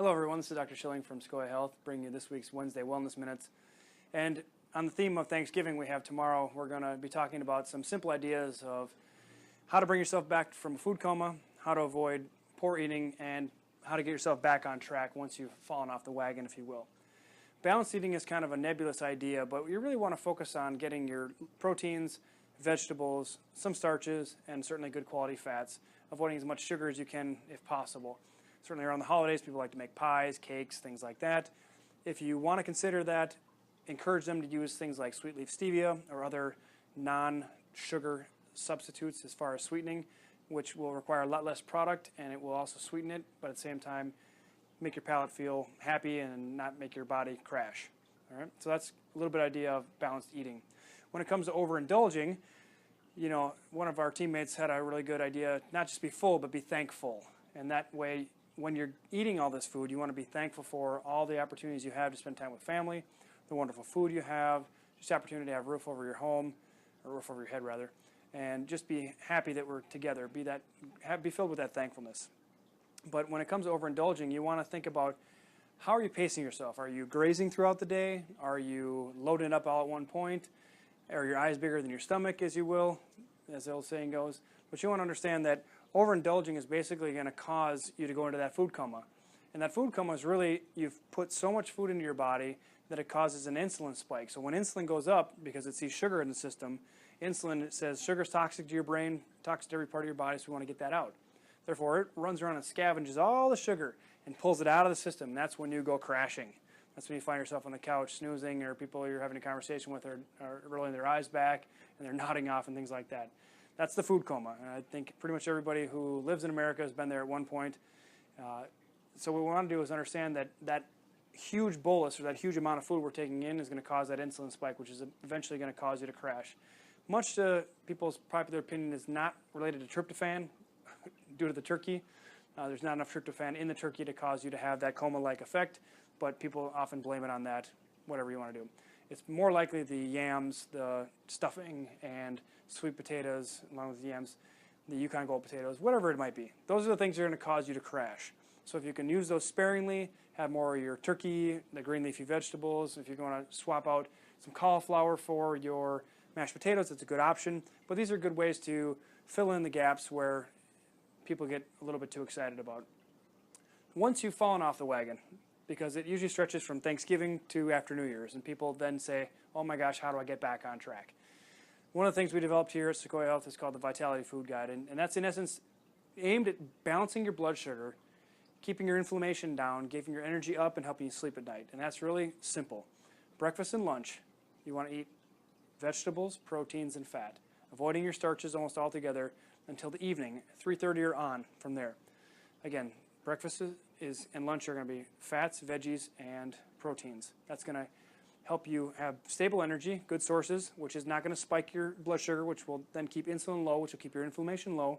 Hello everyone, this is Dr. Schilling from Secoya Health, bringing you this week's Wednesday Wellness Minutes. And on the theme of Thanksgiving we have tomorrow, we're going to be talking about some simple ideas of how to bring yourself back from a food coma, how to avoid poor eating, and how to get yourself back on track once you've fallen off the wagon, if you will. Balanced eating is kind of a nebulous idea, but you really want to focus on getting your proteins, vegetables, some starches, and certainly good quality fats, avoiding as much sugar as you can if possible. Certainly around the holidays, people like to make pies, cakes, things like that. If you want to consider that, encourage them to use things like sweet leaf stevia or other non-sugar substitutes as far as sweetening, which will require a lot less product and it will also sweeten it, but at the same time make your palate feel happy and not make your body crash. All right? So that's a little bit idea of balanced eating. When it comes to overindulging, you know, one of our teammates had a really good idea, not just be full, but be thankful. And that way, when you're eating all this food, you want to be thankful for all the opportunities you have to spend time with family, the wonderful food you have, just the opportunity to have a roof over your home, or roof over your head rather, and just be happy that we're together. Be filled with that thankfulness. But when it comes to overindulging, you want to think about how are you pacing yourself? Are you grazing throughout the day? Are you loading up all at one point? Are your eyes bigger than your stomach, as you will, as the old saying goes? But you want to understand that overindulging is basically going to cause you to go into that food coma. And that food coma is really, you've put so much food into your body that it causes an insulin spike. So when insulin goes up, because it sees sugar in the system, insulin says sugar's toxic to your brain, toxic to every part of your body, so we want to get that out. Therefore, it runs around and scavenges all the sugar and pulls it out of the system. And that's when you go crashing. That's when you find yourself on the couch snoozing, or people you're having a conversation with are rolling their eyes back and they're nodding off and things like that. That's the food coma. And I think pretty much everybody who lives in America has been there at one point. So what we want to do is understand that that huge bolus, or that huge amount of food we're taking in, is going to cause that insulin spike, which is eventually going to cause you to crash. Much to people's popular opinion, is not related to tryptophan due to the turkey. There's not enough tryptophan in the turkey to cause you to have that coma-like effect, but people often blame it on that, whatever you want to do. It's more likely the yams, the stuffing, and sweet potatoes, along with the yams, the Yukon Gold potatoes, whatever it might be. Those are the things that are going to cause you to crash. So if you can use those sparingly, have more of your turkey, the green leafy vegetables. If you're going to swap out some cauliflower for your mashed potatoes, that's a good option. But these are good ways to fill in the gaps where people get a little bit too excited about. Once you've fallen off the wagon, because it usually stretches from Thanksgiving to after New Year's, and people then say, oh my gosh, how do I get back on track? One of the things we developed here at Secoya Health is called the Vitality Food Guide, and that's in essence aimed at balancing your blood sugar, keeping your inflammation down, giving your energy up, and helping you sleep at night. And that's really simple. Breakfast and lunch, you want to eat vegetables, proteins, and fat, avoiding your starches almost altogether until the evening, 3:30 or on from there. Again, breakfast and lunch are going to be fats, veggies, and proteins. That's going to help you have stable energy, good sources, which is not going to spike your blood sugar, which will then keep insulin low, which will keep your inflammation low.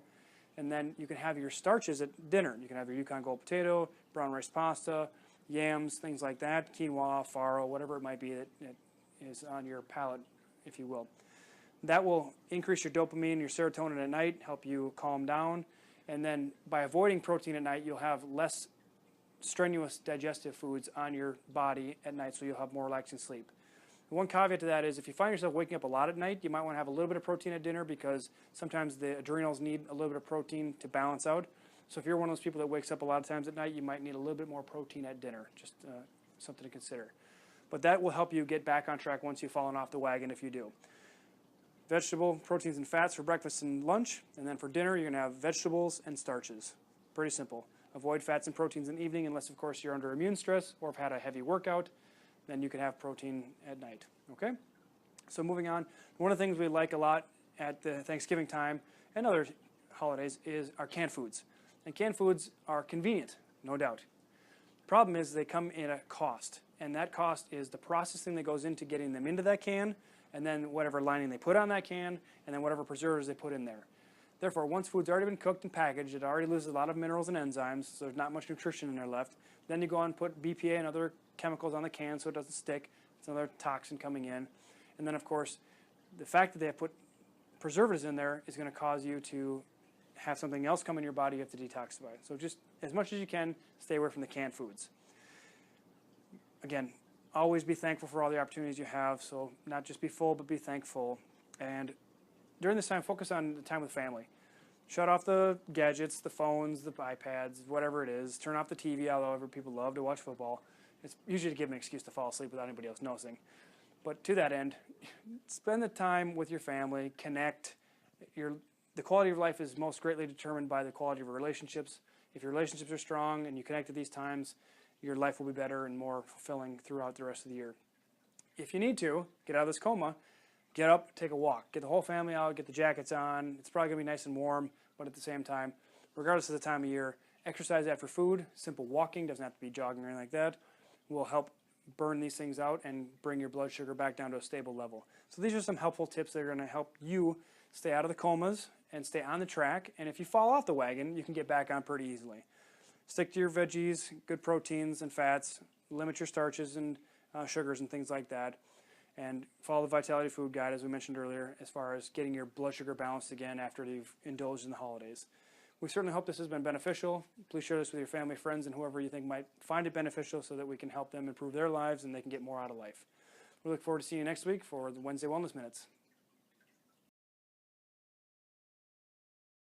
And then you can have your starches at dinner. You can have your Yukon Gold potato, brown rice pasta, yams, things like that, quinoa, farro, whatever it might be that is on your palate, if you will. That will increase your dopamine, your serotonin at night, help you calm down. And then by avoiding protein at night, you'll have less strenuous digestive foods on your body at night, so you'll have more relaxing sleep. One caveat to that is if you find yourself waking up a lot at night, you might want to have a little bit of protein at dinner, because sometimes the adrenals need a little bit of protein to balance out. So if you're one of those people that wakes up a lot of times at night, you might need a little bit more protein at dinner, just something to consider. But that will help you get back on track once you've fallen off the wagon if you do. Vegetable, proteins, and fats for breakfast and lunch, and then for dinner you're going to have vegetables and starches. Pretty simple. Avoid fats and proteins in the evening unless, of course, you're under immune stress or have had a heavy workout. Then you can have protein at night. Okay? So moving on, one of the things we like a lot at the Thanksgiving time and other holidays is our canned foods. And canned foods are convenient, no doubt. The problem is they come in a cost, and that cost is the processing that goes into getting them into that can, and then whatever lining they put on that can, and then whatever preservatives they put in there. Therefore, once food's already been cooked and packaged, it already loses a lot of minerals and enzymes, so there's not much nutrition in there left. Then you go on and put BPA and other chemicals on the can so it doesn't stick. It's another toxin coming in. And then, of course, the fact that they have put preservatives in there is going to cause you to have something else come in your body, you have to detoxify. So just as much as you can, stay away from the canned foods. Again, always be thankful for all the opportunities you have. So not just be full, but be thankful. And during this time, focus on the time with family. Shut off the gadgets, the phones, the iPads, whatever it is. Turn off the TV, although people love to watch football. It's usually to give them an excuse to fall asleep without anybody else noticing. But to that end, spend the time with your family, connect. The quality of life is most greatly determined by the quality of your relationships. If your relationships are strong and you connect at these times, your life will be better and more fulfilling throughout the rest of the year. If you need to, get out of this coma, get up, take a walk. Get the whole family out, get the jackets on. It's probably going to be nice and warm, but at the same time, regardless of the time of year, exercise after food, simple walking, doesn't have to be jogging or anything like that, will help burn these things out and bring your blood sugar back down to a stable level. So these are some helpful tips that are going to help you stay out of the comas and stay on the track. And if you fall off the wagon, you can get back on pretty easily. Stick to your veggies, good proteins and fats, limit your starches and sugars and things like that, and follow the Vitality Food Guide, as we mentioned earlier, as far as getting your blood sugar balanced again after you've indulged in the holidays. We certainly hope this has been beneficial. Please share this with your family, friends, and whoever you think might find it beneficial so that we can help them improve their lives and they can get more out of life. We look forward to seeing you next week for the Wednesday Wellness Minutes.